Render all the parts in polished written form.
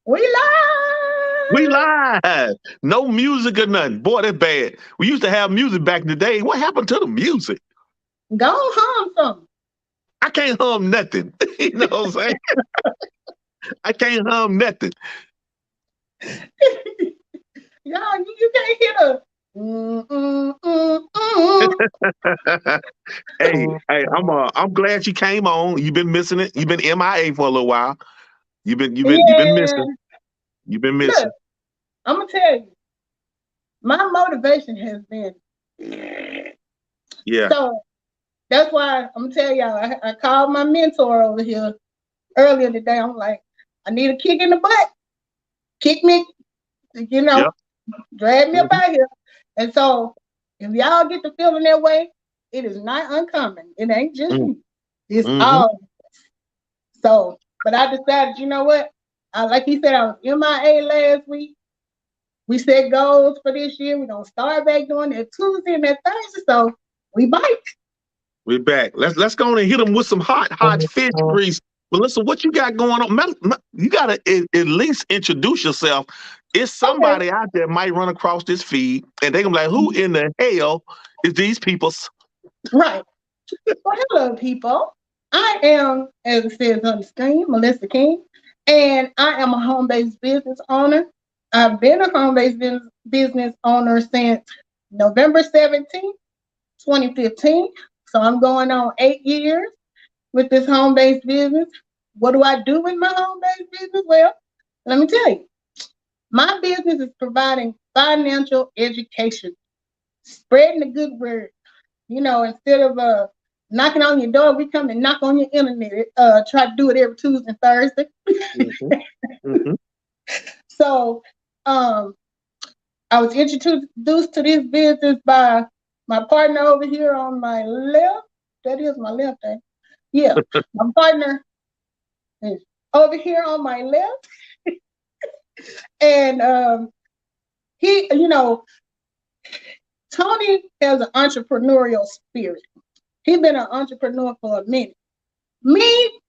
We We live. live. No music or nothing. Boy, that's bad. We used to have music back in the day. What happened to the music? Go home some. I can't hum nothing. You know what I'm saying? I can't hum nothing. Y'all, you can't hear the mm, mm, mm, mm. I'm glad you came on. You've been missing it. You've been MIA for a little while. You've been Yeah. missing. You've been Look, missing. I'm gonna tell you, my motivation has been Yeah. so that's why I'm gonna tell y'all I called my mentor over here earlier today. I'm like, I need a kick in the butt. Kick me, you know, Yeah. drag me up Hmm. out here. And so if y'all get the feeling that way, it is not uncommon. It ain't just you. It's Mm-hmm. all. So, but I decided, you know what? Like he said, I was MIA last week. We set goals for this year. We're gonna start back doing that Tuesday and that Thursday. So we bite. We're back. Let's go on and hit them with some hot fish grease. Melissa, what you got going on? You gotta at least introduce yourself. It's Okay. somebody out there might run across this feed and they gonna be like, who in the hell is these people? Right. Well, hello, people. I am, as it says on the screen, Melissa King, and I am a home based business owner. I've been a home based business owner since November 17th, 2015. So I'm going on 8 years with this home based business. What do I do with my home based business? Well, let me tell you, my business is providing financial education, spreading the good word. Instead of knocking on your door, we come and knock on your internet. Try to do it every Tuesday and Thursday. Mm-hmm. Mm-hmm. So um, I was introduced to this business by my partner over here on my left. That is my left, eh? Yeah. My partner is over here on my left. And he, Tony has an entrepreneurial spirit. He's been an entrepreneur for a minute. Me,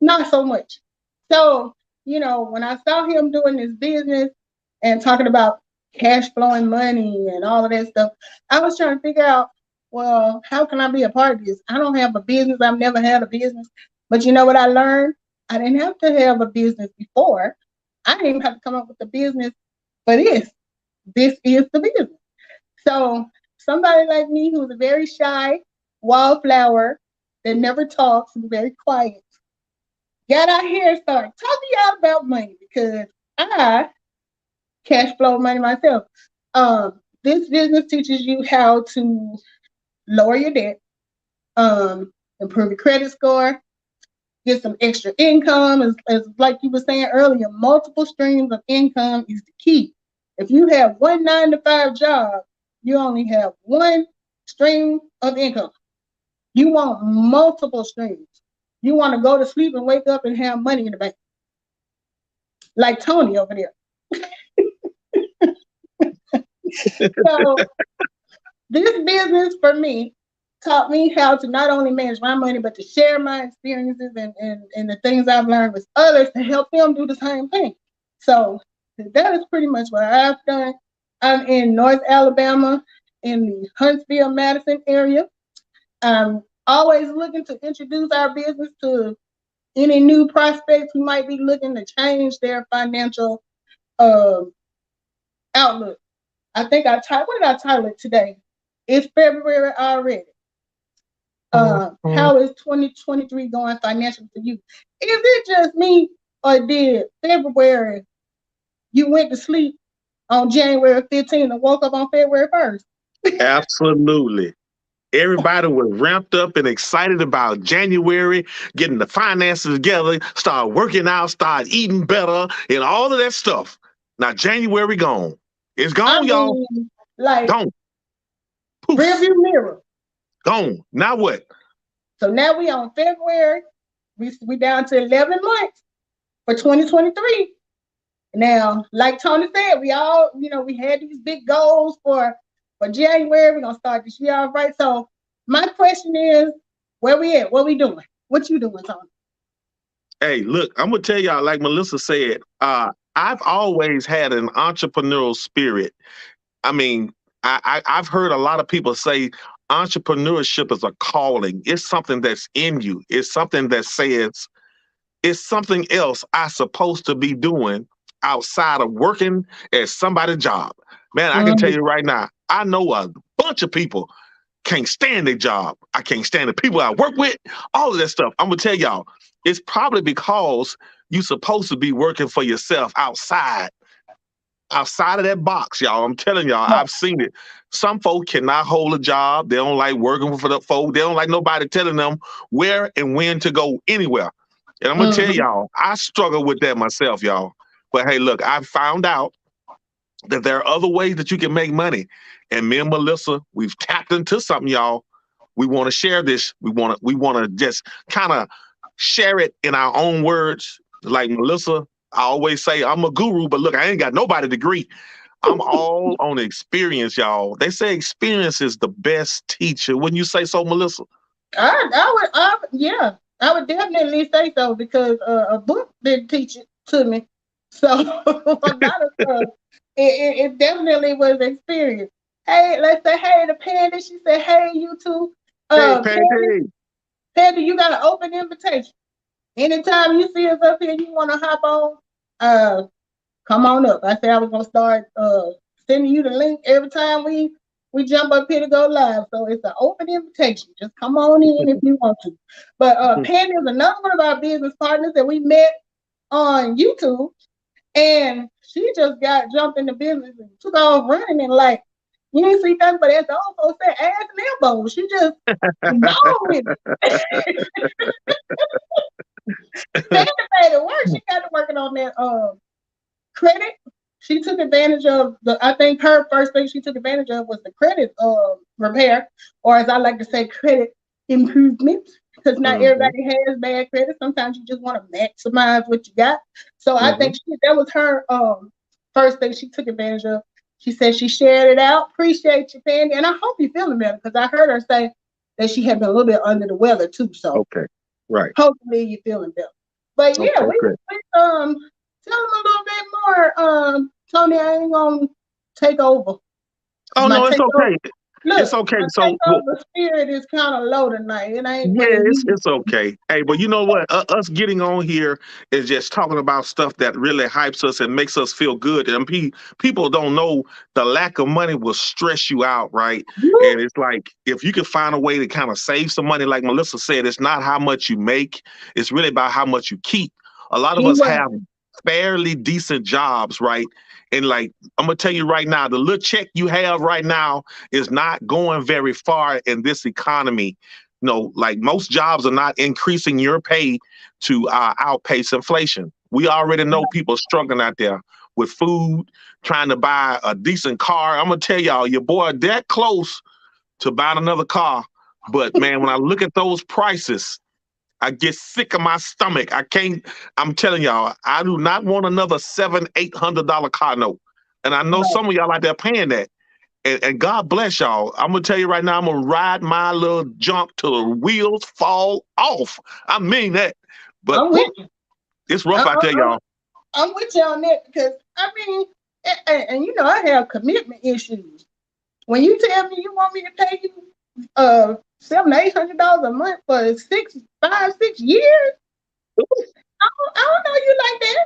not so much. So, when I saw him doing this business and talking about cash flowing money and all of that stuff, I was trying to figure out, well, how can I be a part of this? I don't have a business. I've never had a business. But you know what I learned? I didn't have to have a business before. I didn't even have to come up with a business for this. This is the business. So somebody like me who's a very shy wallflower that never talks and very quiet got out here and started talking y'all about money because I cash flow money myself. This business teaches you how to lower your debt, improve your credit score, get some extra income. As like you were saying earlier, multiple streams of income is the key. If you have one 9 to 5 job, you only have one stream of income. You want multiple streams. You want to go to sleep and wake up and have money in the bank, like Tony over there. So this business for me taught me how to not only manage my money, but to share my experiences and the things I've learned with others to help them do the same thing. So that is pretty much what I've done. I'm in North Alabama in the Huntsville, Madison area. I'm always looking to introduce our business to any new prospects who might be looking to change their financial uh, outlook. I think what did I title it today? It's February already. How is 2023 going financially for you? Is it just me, or did February you went to sleep on January 15th and woke up on February 1st? Absolutely. Everybody was ramped up and excited about January, getting the finances together, start working out, start eating better, and all of that stuff. Now January gone. It's I gone, y'all. mean, like Gone. Poof. rearview mirror. Gone. Now what? So now we on February. We down to 11 months for 2023. Now, like Tony said, we all, we had these big goals for January. We're gonna start this year off right. So my question is, where we at? What we doing? What you doing, Tony? Hey, look, I'm gonna tell y'all, like Melissa said, I've always had an entrepreneurial spirit. I mean, I've heard a lot of people say entrepreneurship is a calling. It's something that's in you. It's something that says it's something else I'm supposed to be doing outside of working at somebody's job. Man, I can tell Mhm. you right now, I know a bunch of people can't stand their job. I can't stand the people I work with, all of that stuff. I'm gonna tell y'all, it's probably because you're supposed to be working for yourself outside of that box, y'all. I'm telling y'all, Right. I've seen it. Some folk cannot hold a job. They don't like working for the folk. They don't like nobody telling them where and when to go anywhere. And I'm gonna tell Mhm. y'all, I struggle with that myself, y'all. But hey, look, I found out that there are other ways that you can make money. And me and Melissa, we've tapped into something, y'all. We want to share this. We want to just kind of share it in our own words. Like Melissa, I always say I'm a guru, but look, I ain't got nobody degree. I'm all on experience, y'all. They say experience is the best teacher. Wouldn't you say so, Melissa? Yeah, I would definitely say so because a book didn't teach it to me. So a lot of stuff, it definitely was experience. Hey, let's say hey to Panda. She said, hey, you two. Hey, Panda, Pancake. Panda, you got an open invitation. Anytime you see us up here, you want to hop on, come on up. I said I was gonna start sending you the link every time we jump up here to go live. So it's an open invitation. Just come on in if you want to. But Penny is another one of our business partners that we met on YouTube, and she just got jumped into business and took off running and like you didn't see nothing but as the old folks say, ass and elbows. She just gone with it. Penny made it work. She got to working on that credit. She took advantage of I think her first thing she took advantage of was the credit repair, or as I like to say, credit improvement. Because not Mhm, everybody has bad credit. Sometimes you just want to maximize what you got. So I think mhm. that was her first thing she took advantage of. She said she shared it out. Appreciate you, Pandy. And I hope you're feeling better because I heard her say that she had been a little bit under the weather too. So Okay. Right. hopefully you're feeling better. But yeah, Okay, good. we tell them a little bit more. Tony, I ain't gonna take over. Oh My no, it's takeover. okay. It's Look, okay. my So takeover spirit is kind of low tonight. It ain't yeah, what it used it's to be. okay. Hey, but you know what? Us getting on here is just talking about stuff that really hypes us and makes us feel good. And people don't know the lack of money will stress you out, right? And it's like if you can find a way to kind of save some money, like Melissa said, it's not how much you make; it's really about how much you keep. A lot of us Keyword. have fairly decent jobs, right? And like I'm gonna tell you right now, the little check you have right now is not going very far in this economy. Like most jobs are not increasing your pay to outpace inflation. We already know people struggling out there with food, trying to buy a decent car. I'm gonna tell y'all, your boy that close to buying another car. But man, when I look at those prices, I get sick of my stomach. I can't. I'm telling y'all, I do not want another $700-800 car note. And I know Right. some of y'all out there paying that. And God bless y'all. I'm gonna tell you right now, I'm gonna ride my little jump till the wheels fall off. I mean that. But I'm with whew, you. it's rough I, out there, I, y'all. I'm with you on that because I mean, and you know, I have commitment issues. When you tell me you want me to pay you $700-800 a month for 6 years, I don't know you like that.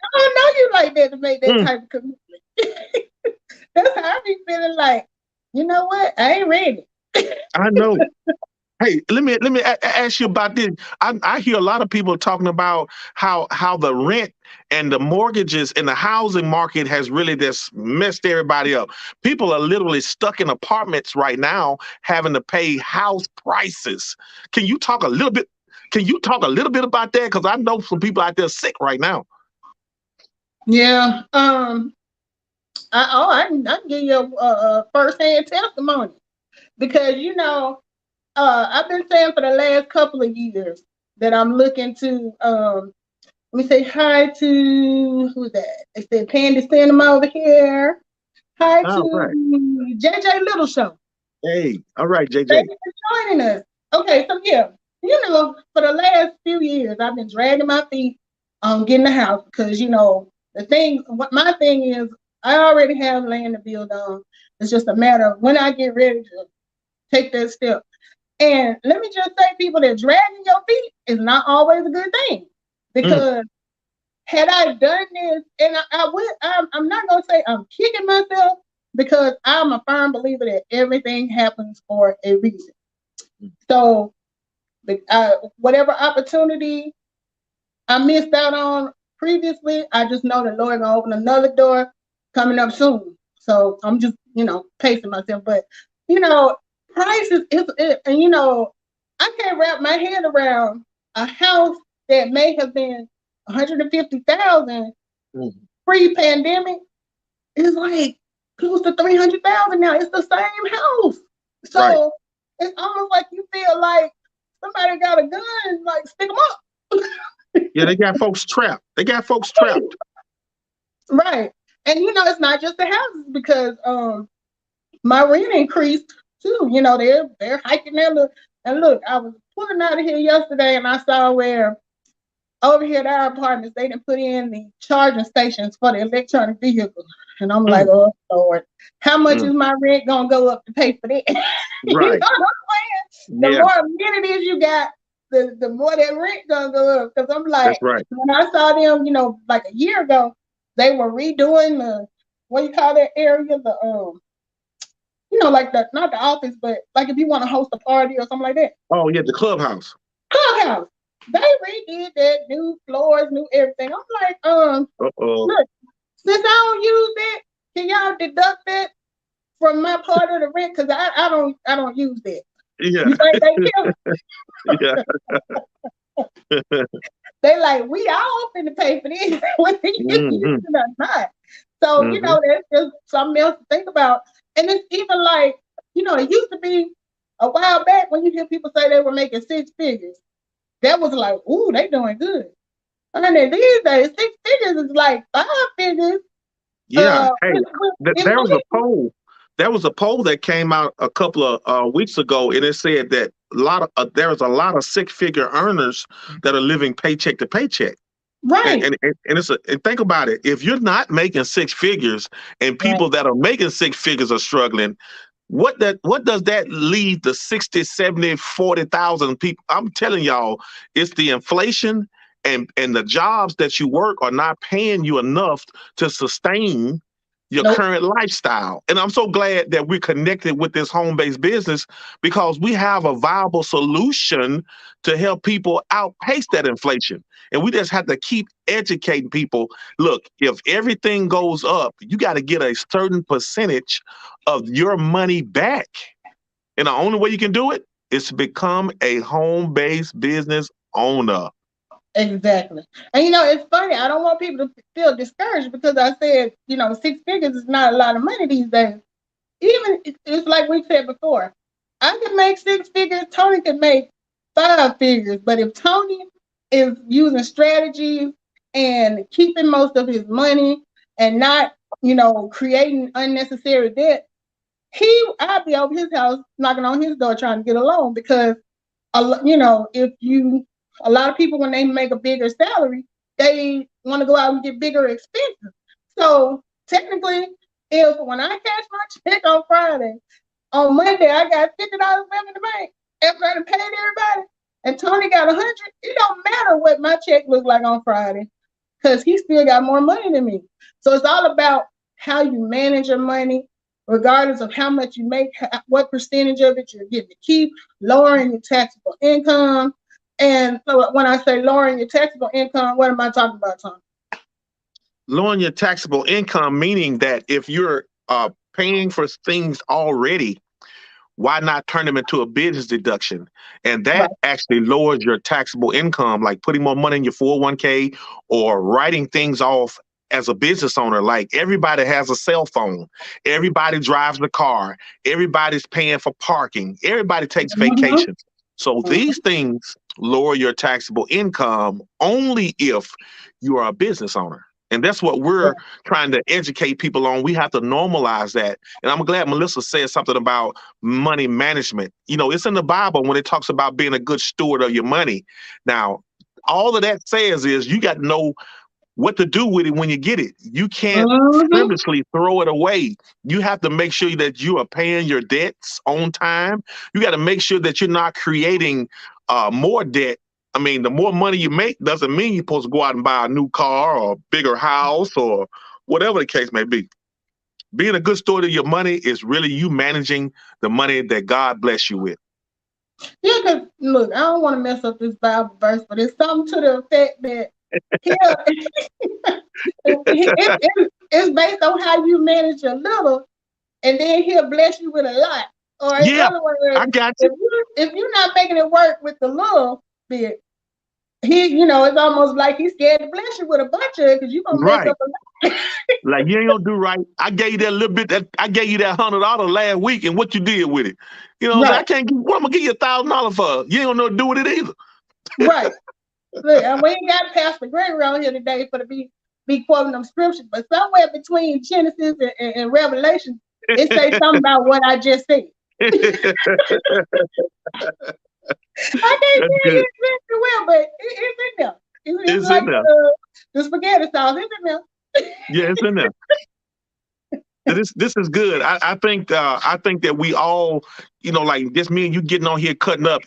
I don't know you like that to make that Mm, type of commitment. That's how I be feeling like, you know what? I ain't ready. I know. Hey, let me ask you about this. I hear a lot of people talking about how the rent and the mortgages and the housing market has really just messed everybody up. People are literally stuck in apartments right now, having to pay house prices. Can you talk a little bit? Can you talk a little bit about that? Because I know some people out there sick right now. Yeah. I can give you a first-hand testimony because you know I've been saying for the last couple of years that I'm looking to let me say hi to who's that? They said Pandy send them over here. Hi All right. to JJ Little Show. Hey, all right, Thank JJ. you for joining us. Okay, so yeah. for the last few years, I've been dragging my feet on getting a house because, what my thing is, I already have land to build on. It's just a matter of when I get ready to take that step. And let me just say, people, that dragging your feet is not always a good thing, because had I done this, and I'm not gonna say I'm kicking myself, because I'm a firm believer that everything happens for a reason. So, whatever opportunity I missed out on previously, I just know the Lord gonna open another door coming up soon. So I'm just, pacing myself. But prices and I can't wrap my head around a house that may have been 150,000 pre-pandemic is like close to 300,000 now. It's the same house. So it's almost like you feel like somebody got a gun, like stick them up. Yeah, they got folks trapped. Right. And it's not just the houses, because my rent increased too. They're hiking their look. And look, I was pulling out of here yesterday and I saw where over here at our apartments they didn't put in the charging stations for the electronic vehicles. And I'm like, oh Lord, how much is my rent gonna go up to pay for that? You know what I'm saying? The more amenities you got, the more that rent gonna go up. Because I'm like, when I saw them, like a year ago, they were redoing the, what do you call that area? The like not the office, but like if you want to host a party or something like that. Oh yeah, the clubhouse. They redid that, new floors, new everything. I'm like, look, since I don't use that, can y'all deduct that from my part of the rent? Because I don't use that. Yeah. You think they kill? They like, we all finna pay for this, whether you use it or not. So there's just something else to think about. And it's even like, it used to be a while back when you hear people say they were making six figures. That was like, ooh, they doing good. And then these days, 6 figures is like 5 figures. Yeah. There was a poll. There was a poll that came out a couple of weeks ago, and it said that there's a lot of 6-figure earners that are living paycheck to paycheck. Right. And think about it. If you're not making 6 figures and people that are making 6 figures are struggling, what does that leave the 60, 70, 40,000 people? I'm telling y'all, it's the inflation and the jobs that you work are not paying you enough to sustain your current lifestyle. And I'm so glad that we're connected with this home-based business, because we have a viable solution to help people outpace that inflation. And we just have to keep educating people. Look, if everything goes up, you got to get a certain percentage of your money back. And the only way you can do it is to become a home-based business owner. Exactly. And it's funny, I don't want people to feel discouraged, because I said, 6 figures is not a lot of money these days. Even it's like we said before, I can make 6 figures, Tony can make 5 figures. But if Tony is using strategies and keeping most of his money and not, creating unnecessary debt, I'd be over his house knocking on his door trying to get a loan. Because a lot of people, when they make a bigger salary, they want to go out and get bigger expenses. So technically, when I cash my check on Friday, on Monday I got $50 left in the bank after I paid everybody, and Tony got 100. It don't matter what my check looks like on Friday, because he still got more money than me. So it's all about how you manage your money, regardless of how much you make, what percentage of it you're getting to keep, lowering your taxable income. And so when I say lowering your taxable income, what am I talking about, Tom? Lowering your taxable income, meaning that if you're paying for things already, why not turn them into a business deduction? And that actually lowers your taxable income, like putting more money in your 401k or writing things off as a business owner. Like, everybody has a cell phone. Everybody drives the car. Everybody's paying for parking. Everybody takes vacations. So these things lower your taxable income only if you are a business owner. And that's what we're trying to educate people on. We have to normalize that. And I'm glad Melissa said something about money management. You know, it's in the Bible when it talks about being a good steward of your money. Now, all of that says is you got to know what to do with it when you get it. You can't Mhm. frivolously throw it away. You have to make sure that you are paying your debts on time. You got to make sure that you're not creating more debt. I mean, the more money you make doesn't mean you're supposed to go out and buy a new car or a bigger house or whatever the case may be. Being a good steward of your money is really you managing the money that God bless you with. Yeah, because look, I don't want to mess up this Bible verse, but it's something to the effect that it's based on how you manage a little, and then he'll bless you with a lot. Or in Yeah, other I words, got you. if you're not making it work with the little bit, it's almost like he's scared to bless you with a bunch of it because you're gonna mess Right. up a lot. Like you ain't gonna do right. I gave you that little bit that I gave you that $100 last week, and what you did with it. You know what I'm saying? Right, I can't give what I'm gonna give you $1,000 for. You ain't gonna know what to do with it either. right. Look, and we ain't got Pastor Greg around here today for to be quoting them scriptures, but somewhere between Genesis and Revelation, it says something about what I just said. I can't That's say good. it exactly well, but it's in there. It's It's like in there. the spaghetti sauce. It's in there. Yeah, it's in there. This is good. I think that we all, like just me and you getting on here cutting up.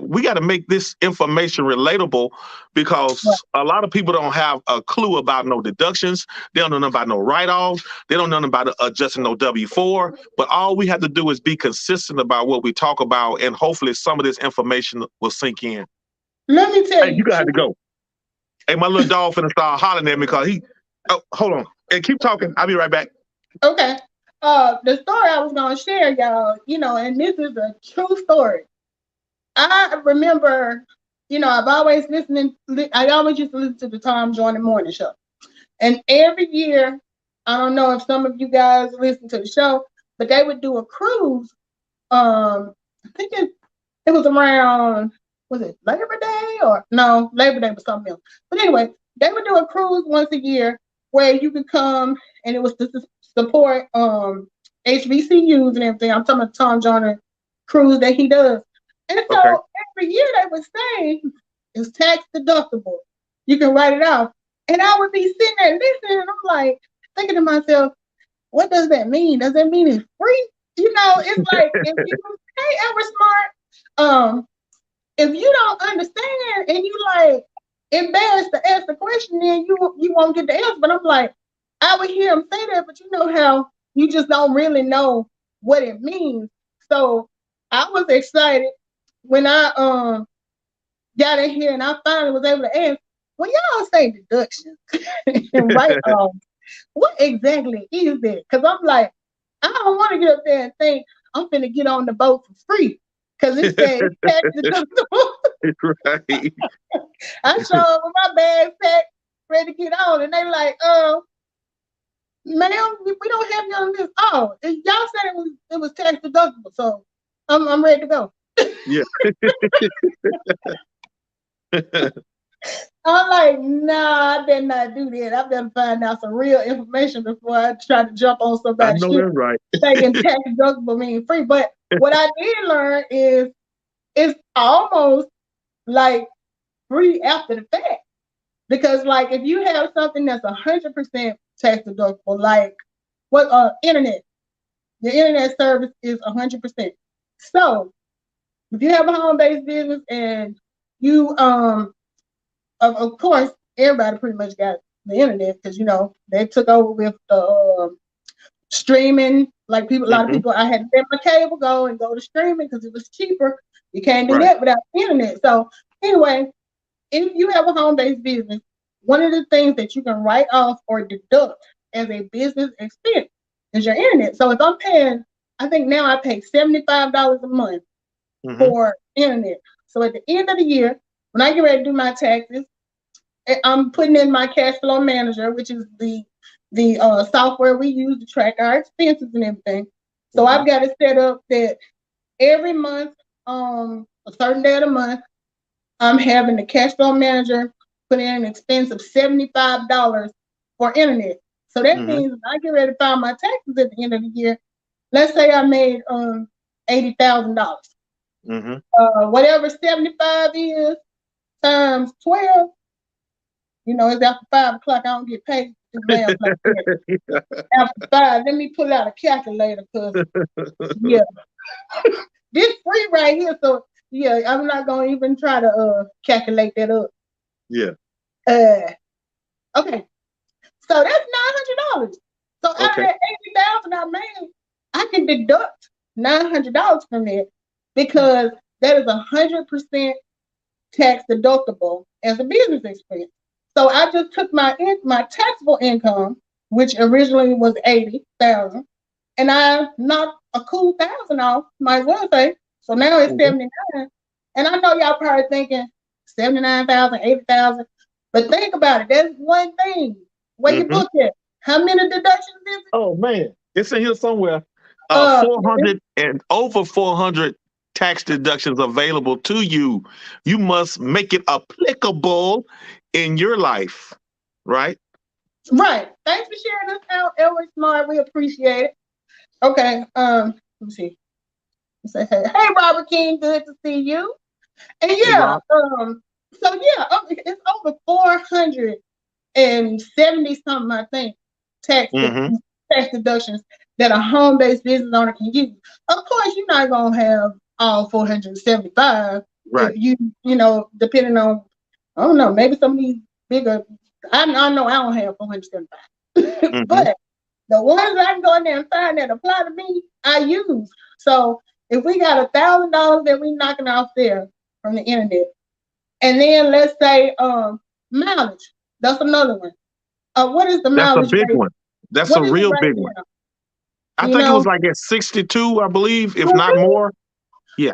We got to make this information relatable Right. because a lot of people don't have a clue about no deductions. They don't know nothing about no write-offs. They don't know nothing about adjusting no W-4. But all we have to do is be consistent about what we talk about, and hopefully some of this information will sink in. Let me tell Hey, you you. got to go. Hey, my little dog finna start hollering at me because he. Oh, hold on. Hey, keep talking. I'll be right back. Okay. The story I was gonna share, y'all, and this is a true story. I remember, I always used to listen to the Tom Joyner Morning Show. And every year, I don't know if some of you guys listen to the show, but they would do a cruise. I think it was around, was it Labor Day or no? Labor Day was something else. But anyway, they would do a cruise once a year where you could come, and it was to support HBCUs and everything. I'm talking about Tom Joyner cruise that he does. And so Okay. every year they would say it's tax deductible. You can write it off. And I would be sitting there listening, and I'm like thinking to myself, what does that mean? Does that mean it's free? It's like if you pay Eversmart, if you don't understand and you like embarrassed to ask the question, then you won't get the answer. But I'm like, I would hear him say that, but you know how you just don't really know what it means. So I was excited when I got in here and I finally was able to ask, when y'all say deductions and write off, what exactly is that? Because I'm like, I don't want to get up there and think I'm finna get on the boat for free. Because it says tax deductible. Right. I show up with my bag packed, ready to get on, and they like, ma'am, we don't have you on this. Oh, y'all said it was tax deductible, so I'm ready to go. Yeah. I'm like, nah, I better not do that. I better find out some real information before I try to jump on I somebody's know shit that's right. thinking tax deductible means free. But what I did learn is it's almost like free after the fact. Because like if you have something that's 100% tax deductible, like what internet, the internet service is 100%. So if you have a home-based business and you of course everybody pretty much got the internet because they took over with the streaming. Like a lot of people, I had to let my cable go and go to streaming because it was cheaper. You can't do that without the internet. So anyway, if you have a home-based business, one of the things that you can write off or deduct as a business expense is your internet. So if I'm paying, I think now I pay $75 a month for internet. So at the end of the year, when I get ready to do my taxes, I'm putting in my cash flow manager, which is the software we use to track our expenses and everything. So I've got it set up that every month, a certain day of the month, I'm having the cash flow manager put in an expense of $75 for internet. So that Mhm. means if I get ready to file my taxes at the end of the year, let's say I made $80,000. Mhm. Whatever 75 is times 12, it's after 5 o'clock. I don't get paid to do math like that. After 5, let me pull out a calculator because yeah, this free right here. So yeah, I'm not gonna even try to calculate that up. Yeah. Okay, so that's $900. So out of Okay. that 80,000 I made, I can deduct $900 from it because that is 100% tax deductible as a business expense. So I just took my taxable income, which originally was 80,000, and I knocked a cool 1,000 off. Might as well say. So now it's Mhm. 79, and I know y'all probably thinking 79,000, 80,000, but think about it. That's one thing. Where you Mhm. book it? How many deductions is it? Oh man, it's in here somewhere. Uh, 400 and over 400 tax deductions available to you. You must make it applicable in your life, right? right. Thanks for sharing this out, Elwood Smart. We appreciate it. Okay. Let me see. Say hey, Robert King, good to see you. And Hey, yeah, Rob. so yeah, it's over 470 something, I think, tax Mm-hmm. tax deductions that a home-based business owner can use. Of course, you're not gonna have all 475 if Right. depending on, I don't know, maybe some of these bigger. I know I don't have 475, Mm-hmm. but the ones I can go in there and find that apply to me, I use. So if we got $1,000 that we knocking off there from the internet, and then let's say mileage, that's another one. What is the That's a mileage big rate? one. That's a What is it real right big one. now? I You think it know, was like at 62, I believe, if not okay. more. Yeah.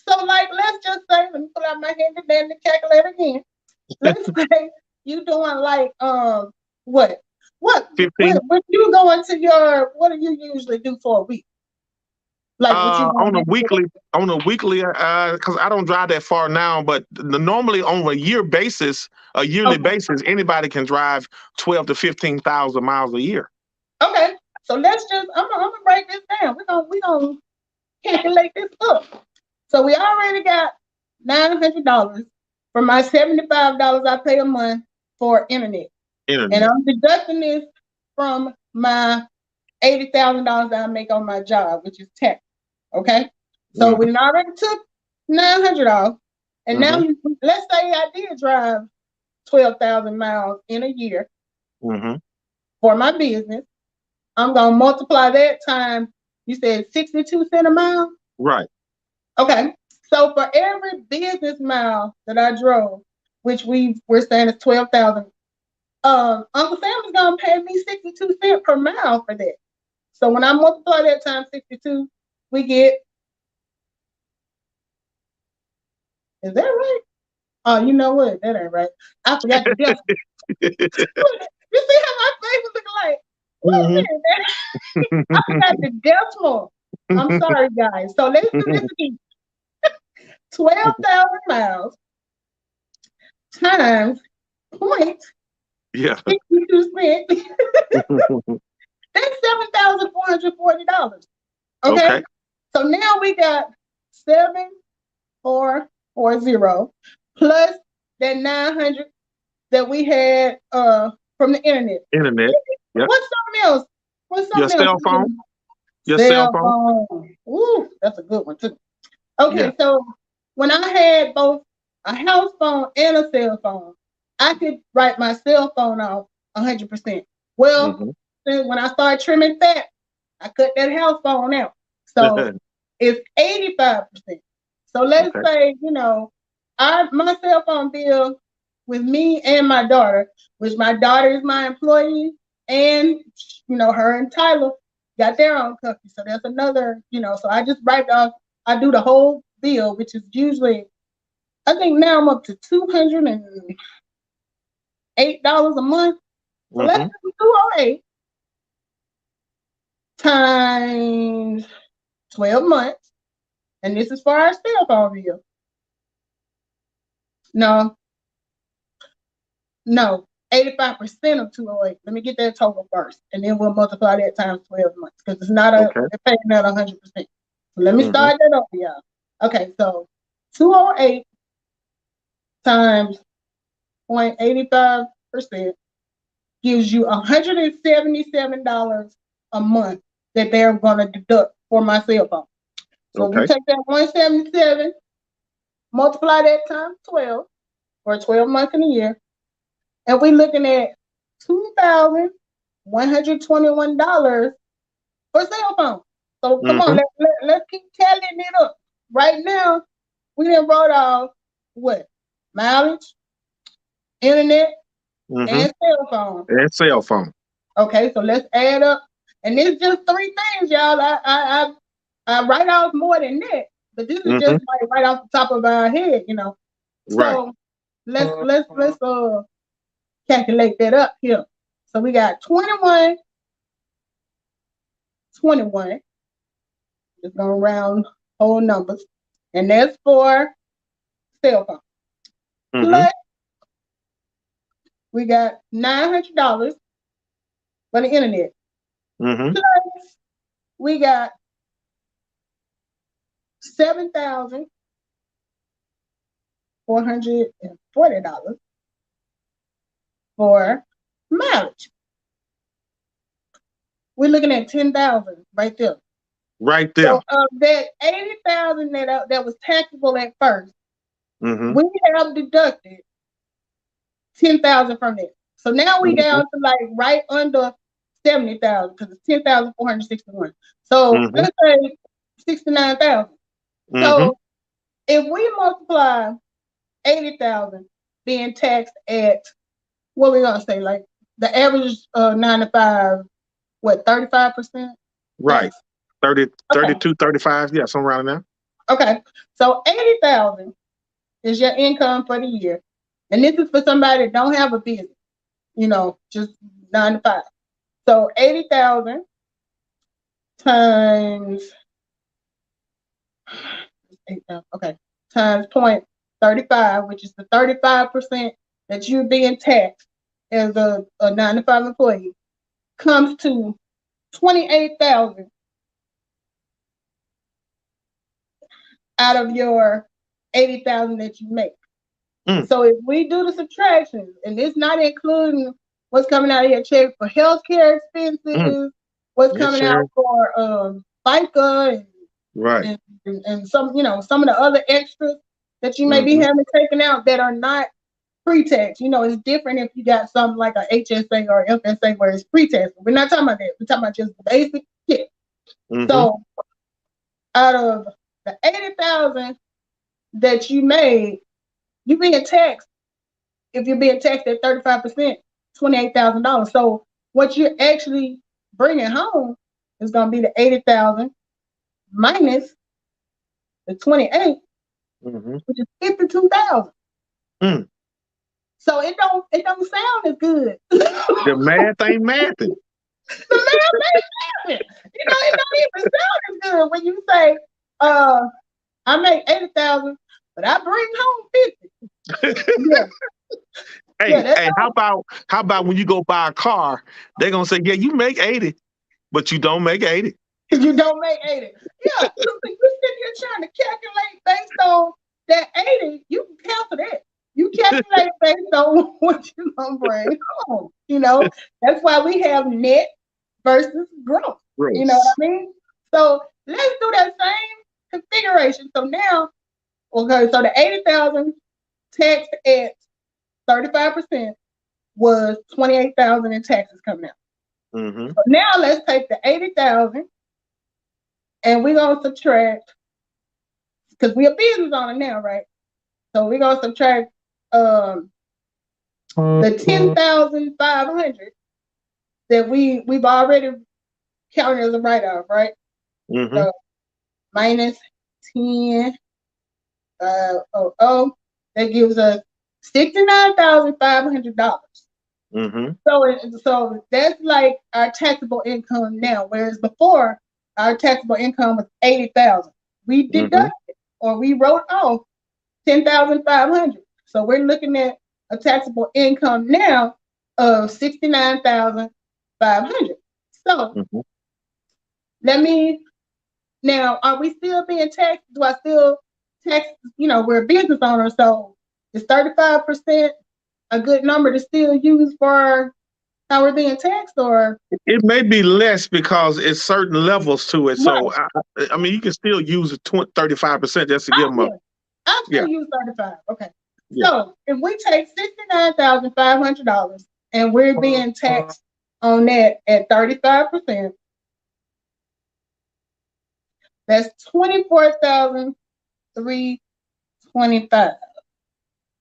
So like, let's just say, let me pull out my handy dandy calculator again. Let's say you doing like what? What 15. when you go into what do you usually do for a week? Like what you On going a into? weekly, because I don't drive that far now, but normally on a yearly Okay. basis, anybody can drive 12 to 15,000 miles a year. Okay. So let's just I'm gonna break this down. We're gonna calculate this up. So we already got $900 for my $75 I pay a month for internet. And Internet. I'm deducting this from my $80,000 that I make on my job, which is tax. Okay. So Mm-hmm. we already took 900 off. And now Mm-hmm. let's say I did drive 12,000 miles in a year Mm-hmm. for my business. I'm going to multiply that time, you said 62 cents a mile? Right. Okay. So for every business mile that I drove, which we're saying is 12,000, Uncle Sam is gonna pay me 62 cents per mile for that. So when I multiply that times 62, we get, is that right? Oh, you know what? That ain't right. I forgot the decimal. You see how my face was looking like, wait a Mm-hmm. minute, man. I forgot the decimal. I'm sorry, guys. So let's do this again. 12,000 miles times point Yeah. 62 cents. That's $7,440. Okay. Okay. So now we got 7,440 plus that 900 that we had from the internet. Internet. Yep. What's something else? What's Your something else? cell phone. Your cell Cell phone. phone. Ooh, that's a good one too. Yeah. Okay, so when I had both a house phone and a cell phone, I could write my cell phone off 100%. Well, Mm-hmm. when I started trimming fat, I cut that house phone out. So it's 85%. So let's Okay. say, my cell phone bill with me and my daughter, which my daughter is my employee, and her and Tyler got their own company. So that's another, so I just write off, I do the whole bill, which is usually, I think now I'm up to $208 a month. So let's Mm-hmm. do 208 times 12 months. And this is for our cell phone bill. No, 85% of 208. Let me get that total first, and then we'll multiply that times 12 months because it's not a Okay. it's paying out 100%. So let me Mhm. start that up for y'all. Okay, so 208 times 0.85% gives you $177 a month that they're going to deduct for my cell phone. So we Okay. take that 177, multiply that times 12, or 12 months in a year, and we're looking at $2,121 for cell phone. So come on, Mhm. let's keep tallying it up. Right now, we done wrote off what? Mileage, internet, Mhm. and cell phone. And cell phone. Okay, so let's add up. And it's just three things, y'all. I write off more than that, but this is Mhm. just like right off the top of our head, you know. Right. So let's calculate that up here. So we got 21. Just gonna round whole numbers, and that's for cell phone. Mhm. Plus, we got $900 for the internet. Mhm. Plus, we got $7,440 for mileage. We're looking at 10,000 right there. Right there. So of that 80,000 that was taxable at first, Mhm. we have deducted 10,000 from that. So now we Mhm. down to like right under 70,000 because it's 10,461. So Mhm. let's say 69,000. Mhm. So if we multiply 80,000 being taxed at, what we gonna say, like the average 9 to 5, what, 35%? Right. 30, Okay. 32, 35. Yeah, somewhere around there. Okay. So 80,000 is your income for the year. And this is for somebody that don't have a business, you know, just 9 to 5. So 80,000 times 8,000, okay, times 0.35, which is the 35% that you're being taxed as a 9 to 5 employee, comes to 28,000 out of your 80,000 that you make. Mm. So if we do the subtractions, and it's not including what's coming out of your check for healthcare expenses, what's coming out Insurance. for FICA Right. and some, you know, some of the other extras that you may be Mhm. having taken out that are not pre-tax. You know, it's different if you got something like a HSA or FSA where it's pre-tax. We're not talking about that. We're talking about just the basic shit. Mhm. So out of the 80,000 that you made, you being taxed, if you're being taxed at 35%, $28,000. So what you're actually bringing home is going to be the 80,000 minus the 28, Mhm. which is 52,000. Mm. So it don't sound as good. The The math ain't mathing. math ain't happening. You know, it don't even sound as good when you say, I make 80,000, but I bring home 50. Yeah, yeah, Hey, that's hey, how about when you go buy a car, they're gonna say, yeah, you make 80, but you don't make 80. you don't make 80. Yeah, so you sitting here trying to calculate based on that 80, you can cancel that. You calculate based on what you're gonna bring home. You know, that's why we have net versus gross. You know what Gross. I mean? So let's do that same configuration. So now, okay, so the 80,000 taxed at 35% was 28,000 in taxes coming out. Mhm. So now let's take the 80,000 and we're gonna subtract, because we're a business owner now, right? So we're gonna subtract the 10,500 that we've already counted as a write-off, right? Mhm. So minus 10, that gives us $69,500. Mhm. So that's like our taxable income now, whereas before our taxable income was 80,000. We Mhm. deducted or we wrote off 10,500. So we're looking at a taxable income now of $69,500. So Mhm. let me now. Are we still being taxed? Do I still tax? We're a business owner, so is 35% a good number to still use for how we're being taxed, or It may be less because it's certain levels to it. right? So I mean, you can still use 35% just to give I them a will. I'll yeah, still use 35. Okay. yeah. So if we take $69,500 and we're being taxed on that at 35%, that's 24,325.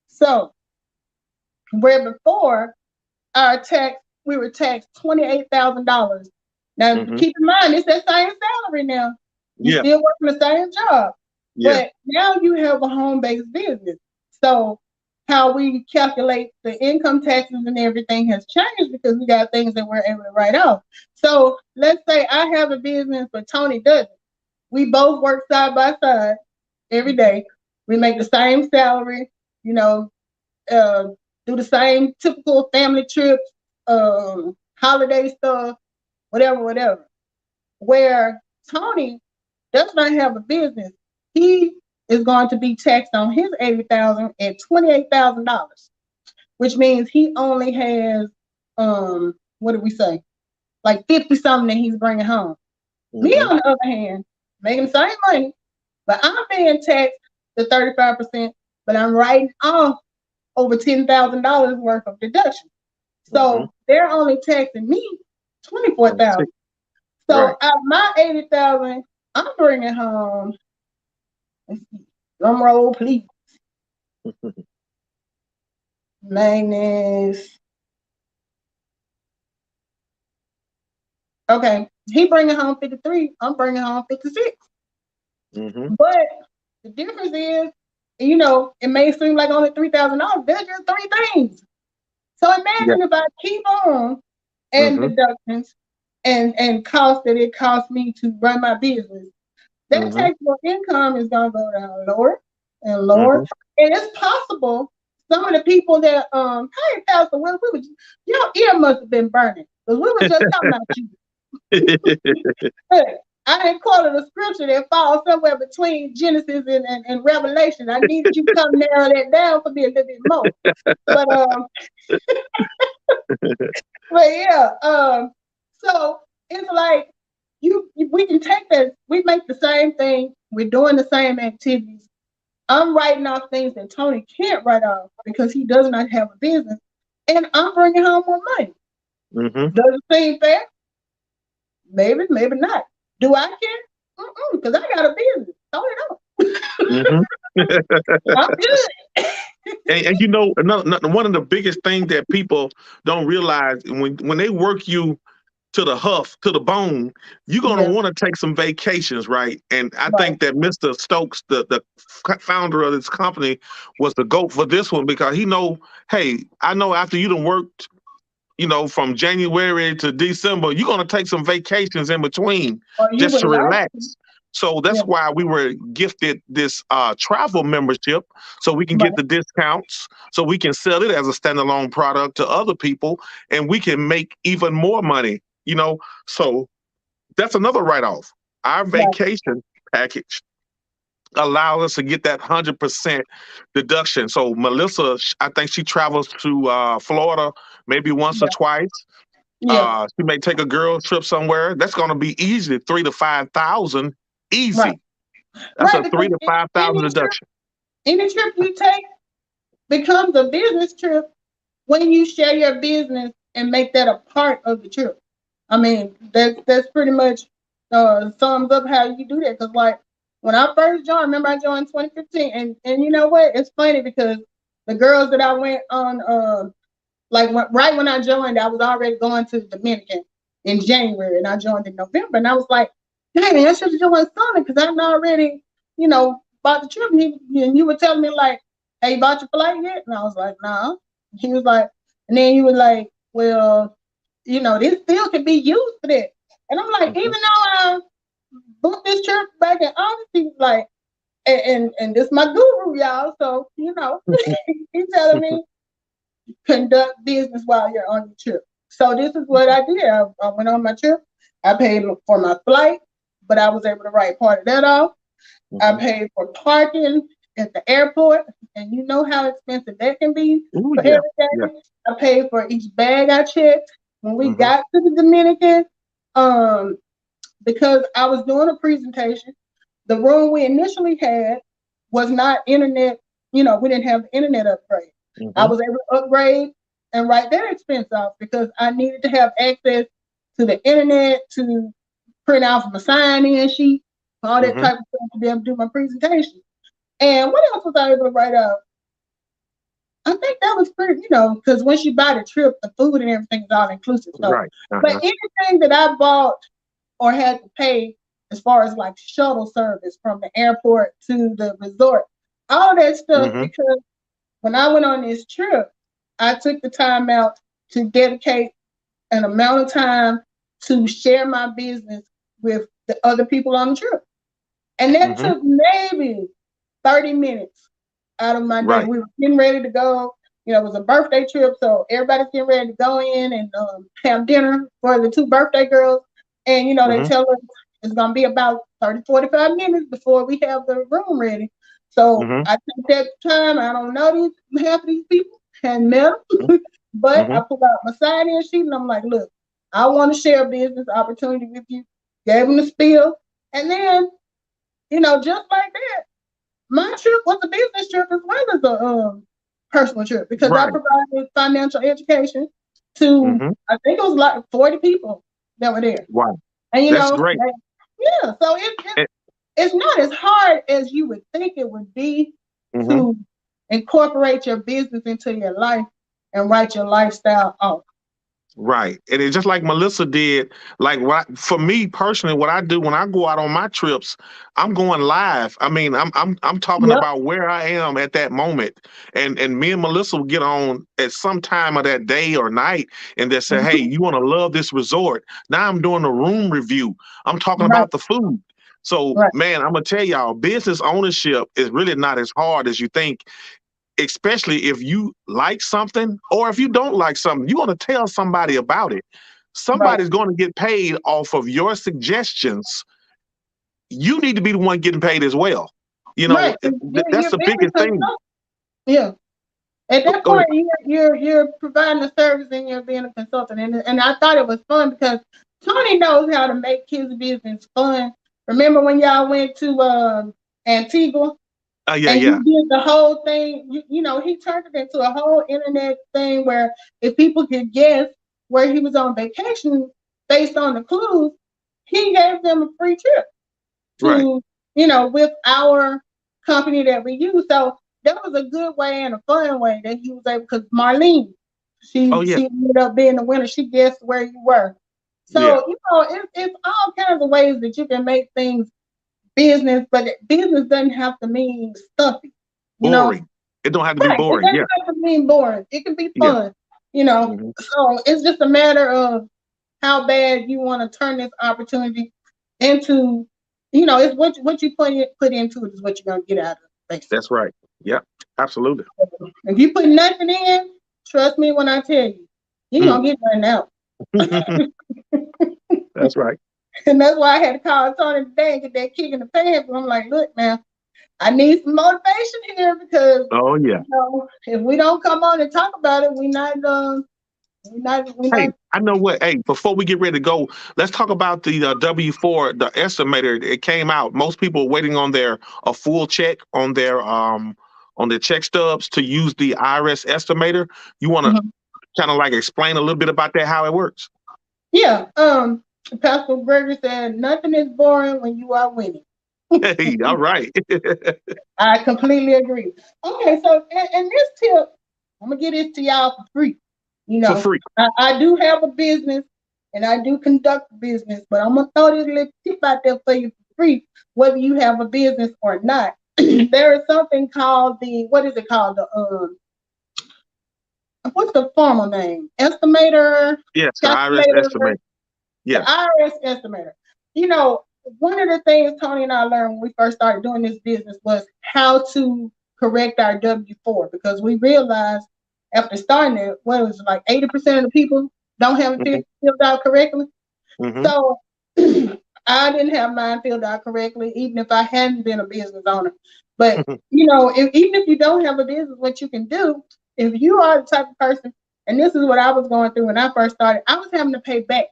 So where before our tax, we were taxed $28,000. Now Hmm. keep in mind, it's that same salary now. You Yeah, still working the same job, yeah. but now you have a home-based business. So how we calculate the income taxes and everything has changed because we got things that we're able to write off. So let's say I have a business, but Tony doesn't. We both work side by side every day. We make the same salary, you know, uh, do the same typical family trips, holiday stuff, whatever, whatever. Where Tony does not have a business, he is going to be taxed on his 80,000 at $28,000, which means he only has what did we say, like 50 something that he's bringing home. Me Hmm. on the other hand, making the same money, but I'm being taxed the 35%, but I'm writing off over $10,000 worth of deduction. Hmm. So they're only taxing me 24,000. Right. So out of my 80,000, I'm bringing home. Let's see, drum roll, please. Minus. Okay, he bringing home 53. I'm bringing home 56. Hmm. But the difference is, it may seem like only $3,000. There's just three things. So Yeah. imagine if I keep on adding Hmm. deductions and costs that it costs me to run my business. That Hmm. taxable income is going to go down lower and lower. Hmm. And it's possible some of the people that, hey, Pastor Will, your ear must have been burning because we were just talking about you. Hey, I didn't quote a scripture that falls somewhere between Genesis and Revelation. I needed you to come narrow that down for me a little bit more. But but yeah, so it's like we can take that. We make the same thing. We're doing the same activities. I'm writing off things that Tony can't write off because he does not have a business, and I'm bringing home more money. Hmm. Does it seem fair? Maybe, maybe not. Do I care? Because I got a business. Tony don't. Hmm. I'm good. And one of the biggest things that people don't realize when they work you to the huff, to the bone, you're gonna Yeah, want to take some vacations, right? And I right. think that Mr. Stokes, the founder of this company, was the GOAT for this one because he know, hey, I know after you done worked, from January to December, you're gonna take some vacations in between Or you just would to like to. relax. So Yeah, that's why we were gifted this travel membership, so we can get right, the discounts, so we can sell it as a standalone product to other people, and we can make even more money. So that's another write-off. Our right. vacation package allow us to get that 100% deduction. So Melissa, I think she travels to Florida maybe once or Yeah, twice. yeah, She may take a girl trip somewhere. That's going to be easy, 3 to 5 thousand, right. easy. That's Right, a because 3 to 5 thousand deduction. any trip you take becomes a business trip when you share your business and make that a part of the trip. I mean, that's pretty much sums up how you do that. Because like when I first joined, remember I joined 2015, and you know what? It's funny because the girls that I went on, right when I joined, I was already going to the Dominican in January, and I joined in November, and I was like, dang, I should have joined sooner because I'm already, bought the trip. And you were telling me like, hey, you bought your flight yet? And I was like, nah. He was like, and then you were like, well, this still can be used for that. And I'm like, even Mhm. though I booked this trip back in August, he's like, and this my guru, y'all. So, he's telling me conduct business while you're on your trip. So this is what I did. I went on my trip. I paid for my flight, but I was able to write part of that off. I paid for parking at the airport, and you know how expensive that can be for every day. Yeah. I paid for each bag I checked. When we got to the Dominican, because I was doing a presentation, the room we initially had was not internet, we didn't have the internet upgrade. I was able to upgrade and write their expense off because I needed to have access to the internet to print out my sign-in sheet, all that type of stuff to be able to do my presentation. And what else was I able to write up? I think that was pretty, because once you buy the trip, the food and everything is all inclusive. So, but anything that I bought or had to pay as far as like shuttle service from the airport to the resort, all that stuff, because when I went on this trip, I took the time out to dedicate an amount of time to share my business with the other people on the trip. And that took maybe 30 minutes out of my day. We were getting ready to go. It was a birthday trip, so everybody's getting ready to go in and have dinner for the two birthday girls. And, they tell us it's going to be about 30, 45 minutes before we have the room ready. So I took that time. I don't know half of these people, hadn't met them, but I pulled out my sign-in sheet and I'm like, look, I want to share a business opportunity with you. Gave them the spiel. And then, just like that, my trip was a business trip as well as a personal trip because I provided financial education to, I think it was like 40 people that were there. Wow. And, that's great. So it's not as hard as you would think it would be to incorporate your business into your life and write your lifestyle off. Right. And it's just like Melissa did, like for me personally, what I do when I go out on my trips, I'm going live. I mean, I'm talking about where I am at that moment. And me and Melissa will get on at some time of that day or night and they say, hey, you want to love this resort. Now I'm doing a room review. I'm talking about the food. So man, I'm gonna tell y'all, business ownership is really not as hard as you think. Especially if you like something or if you don't like something, you want to tell somebody about it. Somebody's going to get paid off of your suggestions. You need to be the one getting paid as well. That's the biggest thing. Yeah. At that point, you're providing a service and you're being a consultant. And I thought it was fun because Tony knows how to make his business fun. Remember when y'all went to Antigua? And he did the whole thing, he turned it into a whole internet thing where if people could guess where he was on vacation based on the clues, he gave them a free trip to, with our company that we use. So that was a good way and a fun way that he was able, because Marlene, she ended up being the winner. She guessed where you were. So, it's all kinds of ways that you can make things business, but business doesn't have to mean stuffy. Boring. It don't have to be boring. It doesn't have to mean boring. It can be fun. So it's just a matter of how bad you want to turn this opportunity into. It's what you put into it is what you're gonna get out of it. Basically. That's right. Yeah, absolutely. If you put nothing in, trust me when I tell you, you're gonna get nothing out. That's right. And that's why I had to call Tony today and get that kick in the pants. I'm like, look, man, I need some motivation here because if we don't come on and talk about it, we're not. Hey, I know what. Hey, before we get ready to go, let's talk about the W-4, the estimator. It came out. Most people are waiting on a full check on their check stubs to use the IRS estimator. You want to kind of like explain a little bit about that, how it works? Yeah. Pastor Gregory said, nothing is boring when you are winning. Hey, all right. I completely agree. Okay, so and this tip, I'm going to give this to y'all for free. For free. I do have a business and I do conduct business, but I'm going to throw this little tip out there for you for free, whether you have a business or not. There is something called what is it called? What's the formal name? Estimator? Yes, the IRS estimator. Yeah. The IRS estimator. One of the things Tony and I learned when we first started doing this business was how to correct our W-4, because we realized after starting it, what was it, like 80% of the people don't have it filled out correctly. So I didn't have mine filled out correctly, even if I hadn't been a business owner. But even if you don't have a business, what you can do, if you are the type of person, and this is what I was going through when I first started, I was having to pay back,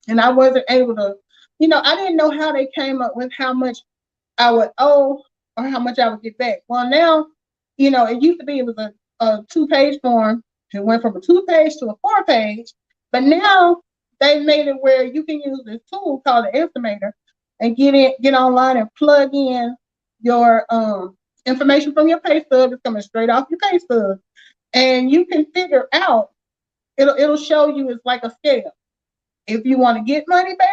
and I wasn't able to. I didn't know how they came up with how much I would owe or how much I would get back. Well, now, it used to be it was a 2-page form. It went from a 2-page to a 4-page, but now they made it where you can use this tool called the estimator and get online and plug in your information from your pay stub. It's coming straight off your pay stub, and you can figure out. It'll show you it's like a scale. If you want to get money back,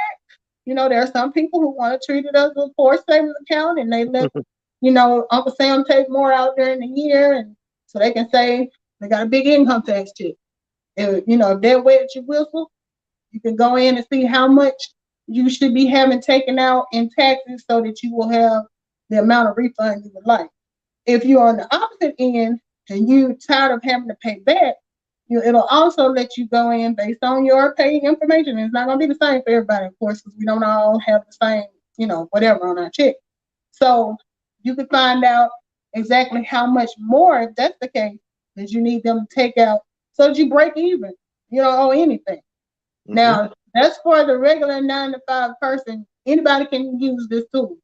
there are some people who want to treat it as a forced savings account, and they let Uncle Sam take more out during the year, and so they can say they got a big income tax check. If they're wet your whistle, you can go in and see how much you should be having taken out in taxes so that you will have the amount of refund you would like. If you're on the opposite end and you're tired of having to pay back, it'll also let you go in based on your pay information. It's not going to be the same for everybody, of course, because we don't all have the same, whatever on our check. So you can find out exactly how much more, if that's the case, that you need them to take out so that you break even. You don't owe anything. Now, that's for the regular 9-to-5 person. Anybody can use this tool.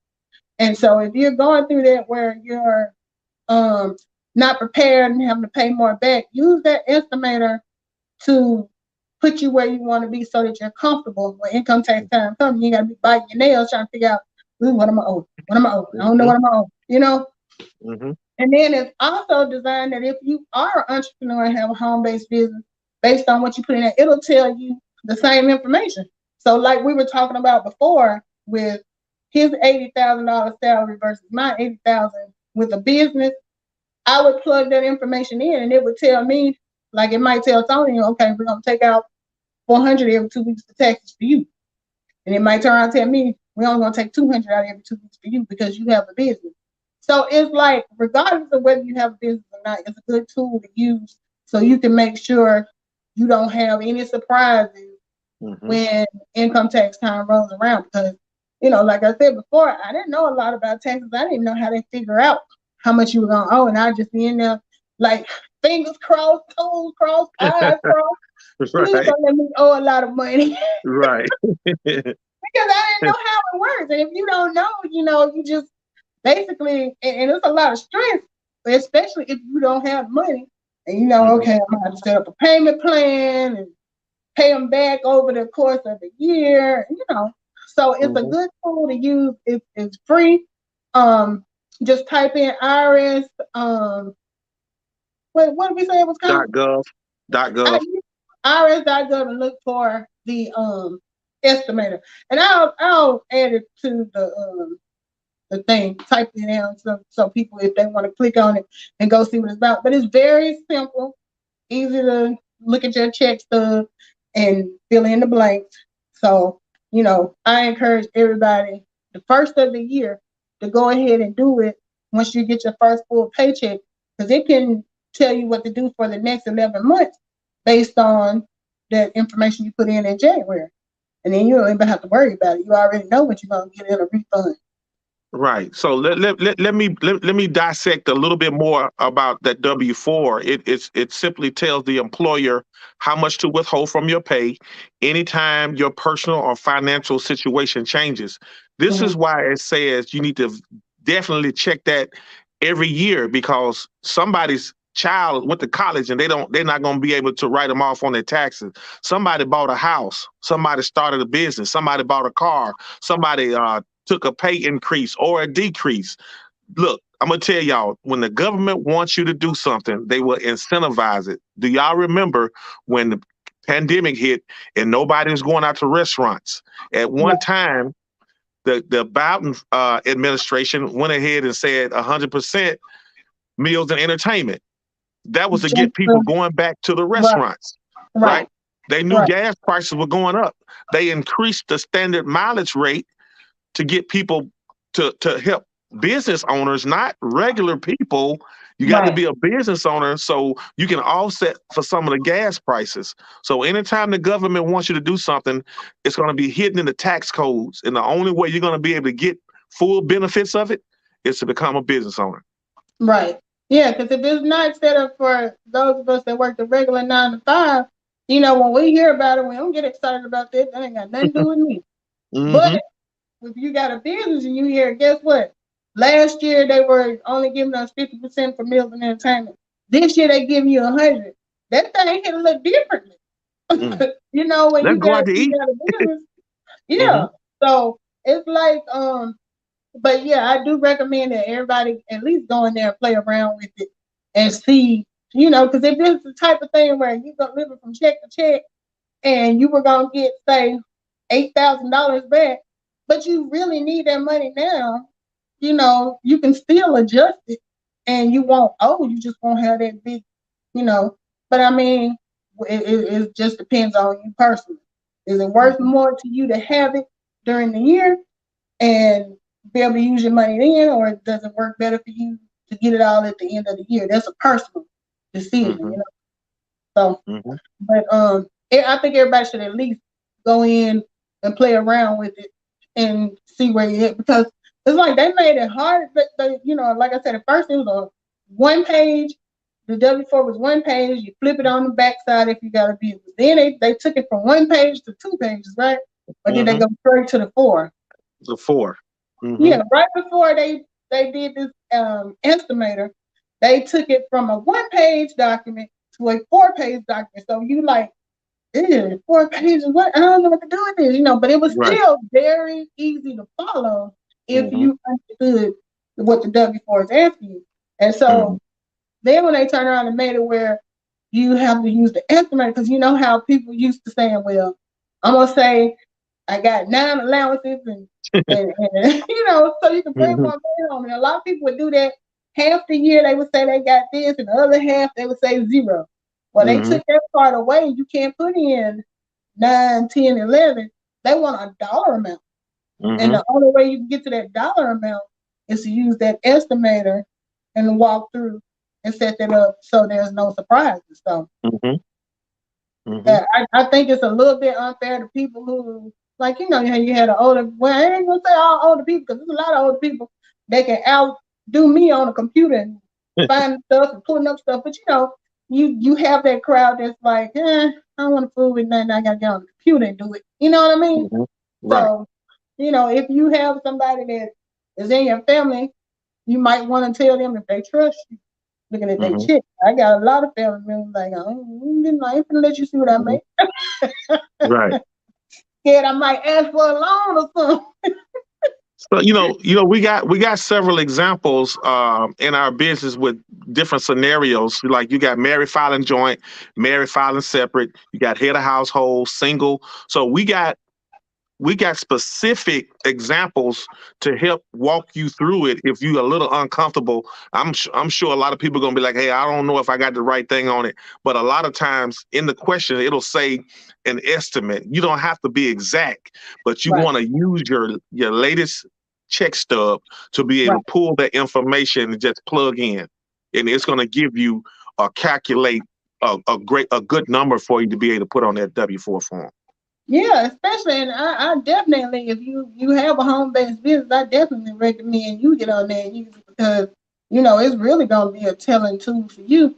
And so if you're going through that where you're not prepared and having to pay more back, use that estimator to put you where you want to be so that you're comfortable when income tax time comes. You got to be biting your nails trying to figure out, what am I owe? What am I owe? I don't know what am I owe, And then it's also designed that if you are an entrepreneur and have a home-based business, based on what you put in there, it'll tell you the same information. So like we were talking about before with his $80,000 salary versus my $80,000 with a business, I would plug that information in and it would tell me, like it might tell Tony, okay, we're going to take out $400 every 2 weeks for taxes for you. And it might turn around and tell me, we're only going to take $200 out every 2 weeks for you because you have a business. So it's like, regardless of whether you have a business or not, it's a good tool to use so you can make sure you don't have any surprises when income tax time rolls around. Because, like I said before, I didn't know a lot about taxes. I didn't know how they figure out how much you were going to owe. And I'd just be in there like fingers crossed, toes crossed, eyes crossed. Please don't let me owe a lot of money. Right. Because I didn't know how it works. And if you don't know, you just basically, and it's a lot of stress, especially if you don't have money. And okay, I'm going to have to set up a payment plan and pay them back over the course of the year. So it's a good tool to use. It's free. Just type in IRS. What did we say it was called? .gov. IRS.gov and look for the estimator. And I'll add it to the thing. Type it in so people, if they want to click on it and go see what it's about. But it's very simple, easy to look at your check stub and fill in the blanks. So, I encourage everybody the first of the year to go ahead and do it once you get your first full paycheck, because it can tell you what to do for the next 11 months based on that information you put in January. And then you don't even have to worry about it. You already know what you're going to get in a refund. Right. So let me dissect a little bit more about that W-4. It simply tells the employer how much to withhold from your pay anytime your personal or financial situation changes. This is why it says you need to definitely check that every year, because somebody's child went to college and they're not going to be able to write them off on their taxes. Somebody bought a house, somebody started a business, somebody bought a car, somebody took a pay increase or a decrease. Look, I'm going to tell y'all, when the government wants you to do something, they will incentivize it. Do y'all remember when the pandemic hit and nobody was going out to restaurants? At one time, the Biden administration went ahead and said 100% meals and entertainment. That was to get people going back to the restaurants, right? They knew gas prices were going up. They increased the standard mileage rate to get people to help business owners, not regular people. You got to Right. be a business owner so you can offset for some of the gas prices. So anytime the government wants you to do something, it's going to be hidden in the tax codes. And the only way you're going to be able to get full benefits of it is to become a business owner. Right. Yeah, because if it's not set up for those of us that work the regular 9 to 5, when we hear about it, we don't get excited about that. That ain't got nothing to do with me. But Hmm. if you got a business and you hear, guess what? Last year they were only giving us 50% for meals and entertainment. This year they give you 100. That thing hit a little differently. Mm. When Let's you go got out to you eat. got a business. Hmm. Yeah. So it's like but yeah, I do recommend that everybody at least go in there and play around with it and see, because if it's the type of thing where you go living from check to check and you were gonna get say $8,000 back, but you really need that money now, you can still adjust it and you won't you just won't have that big, you know. But I mean, it just depends on you personally. Is it worth Hmm. more to you to have it during the year and be able to use your money then, or does it work better for you to get it all at the end of the year? That's a personal decision, Hmm. So, Hmm. but I think everybody should at least go in and play around with it and see where you at, because it's like they made it hard. But like I said, at first it was a one page. The W-4 was one page. You flip it on the backside if you got a business. Then they took it from one page to 2 pages, right? Or did they Hmm. go straight to the 4? The 4. Hmm. Yeah, right before they did this estimator, they took it from a one-page document to a 4-page document. So you like, 4 pages? What? I don't know what to do with this, But it was Right. still very easy to follow if Hmm. you understood what the W-4 is asking you. And Hmm. so then when they turned around and made it where you have to use the estimator, because you know how people used to saying, well, I'm gonna say I got 9 allowances and so you can bring Hmm. more money home. And a lot of people would do that half the year. They would say they got this, and the other half they would say 0. Well, they Hmm. took that part away. You can't put in 9, 10, 11. They want a dollar amount, and Hmm. the only way you can get to that dollar amount is to use that estimator and walk through and set that up so there's no surprises. So Hmm. Hmm. I think it's a little bit unfair to people who, like, you had an older, well, I ain't gonna say all older people, because there's a lot of older people that can outdo me on a computer and finding stuff and pulling up stuff. But you have that crowd that's like, I don't want to fool with nothing. I gotta get on the computer and do it. You know what I mean? Hmm. Right. So, if you have somebody that is in your family, you might want to tell them if they trust you. Looking at their Hmm. chick, I got a lot of family members like, I ain't gonna let you see what I Hmm. make. Right. Scared I might ask for a loan or something. So we got several examples in our business with different scenarios. Like you got married filing joint, married filing separate. You got head of household, single. So we got specific examples to help walk you through it if you're a little uncomfortable. I'm sure a lot of people are gonna be like, hey, I don't know if I got the right thing on it. But a lot of times in the question, it'll say an estimate. You don't have to be exact, but you Right, want to use your latest check stub to be able right. to pull that information and just plug in. And it's gonna give you calculate a good number for you to be able to put on that W-4 form. Yeah, especially, and I definitely, if you have a home based business, I definitely recommend you get on there and use it, because it's really gonna be a telling tool for you.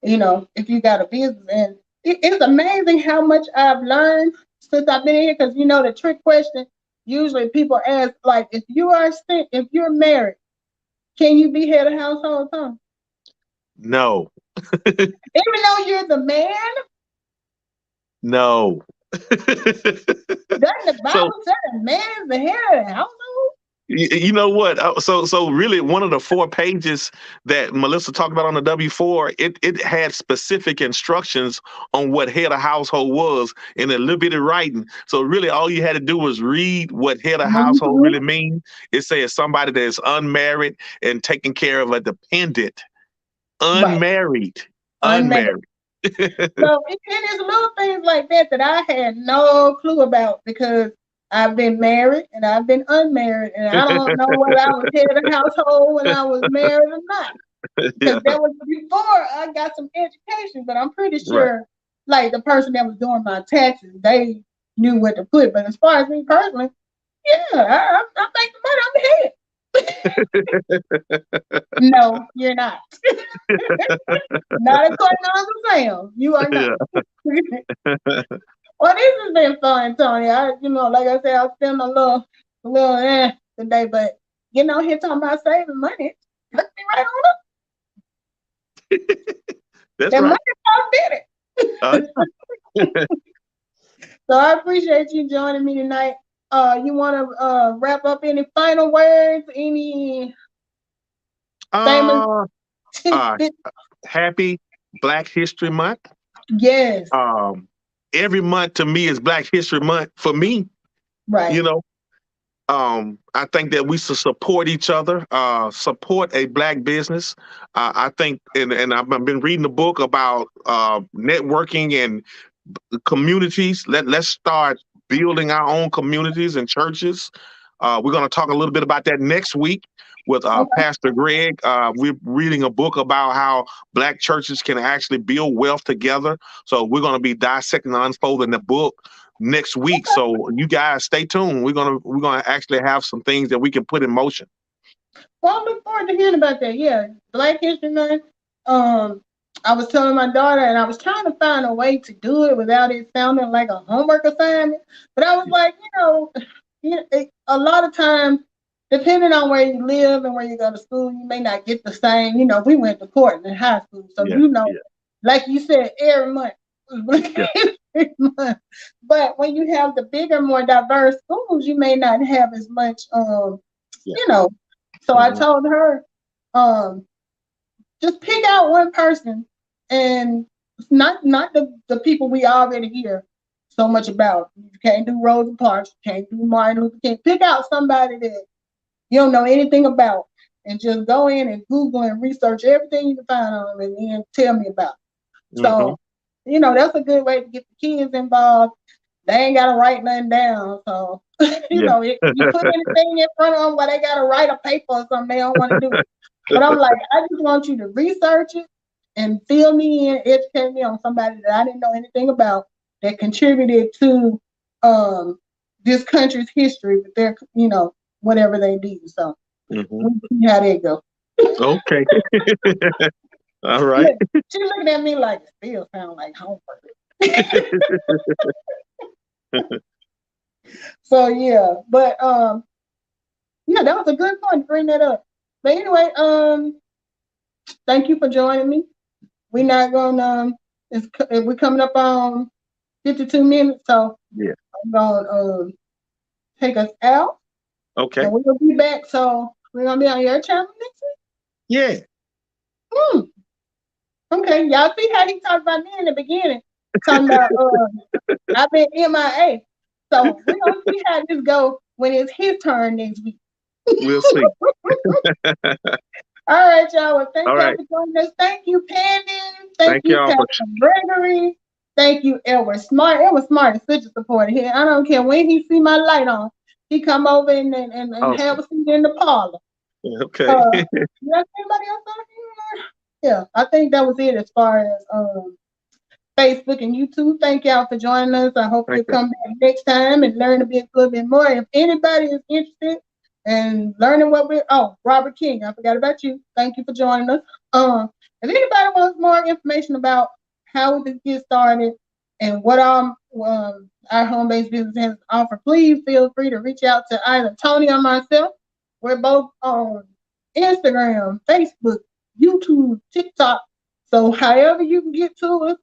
If you got a business, and it's amazing how much I've learned since I've been here. Because the trick question usually people ask, like, if you're married, can you be head of household? Huh? No. Even though you're the man, No. doesn't the So Bible say a man is the head of the household? you know what? So really, one of the 4 pages that Melissa talked about on the W-4, it had specific instructions on what head of household was in a little bit of writing. So really, all you had to do was read what head of household Mm-hmm. really means. It says somebody that's unmarried and taking care of a dependent, Right, unmarried, unmarried. unmarried. So it's little things like that that I had no clue about, because I've been married and I've been unmarried, and I don't know whether I was head of household when I was married or not, because Yeah, that was before I got some education. But I'm pretty right. sure, like the person that was doing my taxes, they knew what to put. But as far as me personally, yeah, I make the money. I'm the head. No, you're not. Not according to Uncle Sam. You are not. Yeah. Well, this has been fun, Tony. Like I said, I spent a little today, but here talking about saving money. Look me right on up. That's That money right. talk did it. Uh, So I appreciate you joining me tonight. You want to wrap up any final words? Any famous uh, uh, tidbits? happy Black History Month. Yes, Um, every month to me is Black History Month for me. right. You know, I think that we should support each other, support a Black business. I think, and I've been reading a book about networking and communities. Let's start building our own communities and churches. We're going to talk a little bit about that next week with Okay. Pastor Greg. We're reading a book about how Black churches can actually build wealth together. So we're going to be dissecting and unfolding the book next week. So you guys stay tuned. We're gonna actually have some things that we can put in motion. Well, I look forward to hearing about that. Yeah, Black History Month. Um, I was telling my daughter, and I was trying to find a way to do it without it sounding like a homework assignment. But I was like, a lot of times, depending on where you live and where you go to school, you may not get the same. We went to Portland in high school, so Yeah, yeah, like you said, every month. yeah, Every month. But when you have the bigger, more diverse schools, you may not have as much, yeah. you know. So I Hmm. told her, um, just pick out one person, and not the people we already hear so much about. You can't do Rosa Parks, you can't do Martin Luther King. Pick out somebody that you don't know anything about, and just go in and Google and research everything you can find on them, and then tell me about it. Hmm. So, that's a good way to get the kids involved. They ain't gotta write nothing down. So, Yeah. if you put anything in front of them where they gotta write a paper or something, they don't want to do it. But I'm like, I just want you to research it and fill me in, educate me on somebody that I didn't know anything about that contributed to this country's history with their, whatever they do. So Hmm. we'll see how they go. Okay. All right. Look, she's looking at me like it still sounds like homework. So yeah, but yeah, that was a good point to bring that up. But anyway, thank you for joining me. We're not gonna we're coming up on 52 minutes, so Yeah. I'm gonna take us out, Okay. and we'll be back. So we're gonna be on your channel next Yeah. week. Okay, y'all see how he talked about me in the beginning, talking about I've been MIA. So we're gonna see how this goes when it's his turn next week. We'll see. All right, y'all. Well, thank All y'all right. for joining us. Thank you, Pandon. Thank Thank you, y'all for. Pastor Gregory. Thank you, Edward Smart. Edward Smart is such a supporter here. I don't care when he see my light on, he come over and have Awesome. a seat in the parlor. Okay. You got anybody else on here? Yeah, I think that was it as far as Facebook and YouTube. Thank y'all for joining us. I hope Thank you'll you. come back next time and learn a little bit more. If anybody is interested in learning Robert King, I forgot about you. Thank you for joining us. If anybody wants more information about how we can get started and what our home-based business has to offer, please feel free to reach out to either Tony or myself. We're both on Instagram, Facebook, YouTube, TikTok. So however you can get to us,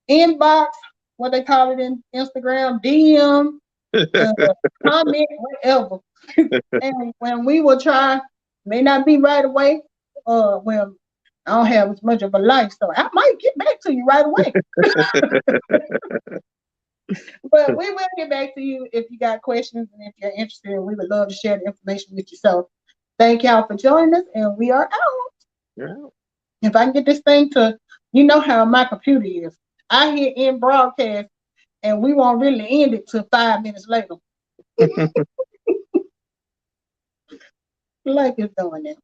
inbox, what they call it in Instagram, DM, comment, whatever. And when we will try, may not be right away. Well, I don't have as much of a life, so I might get back to you right away. But we will get back to you if you got questions and if you're interested. We would love to share the information with you. So thank y'all for joining us, and we are out. Yeah. If I can get this thing to, how my computer is. I hit end broadcast, and we won't really end it till 5 minutes later. Like it's doing it.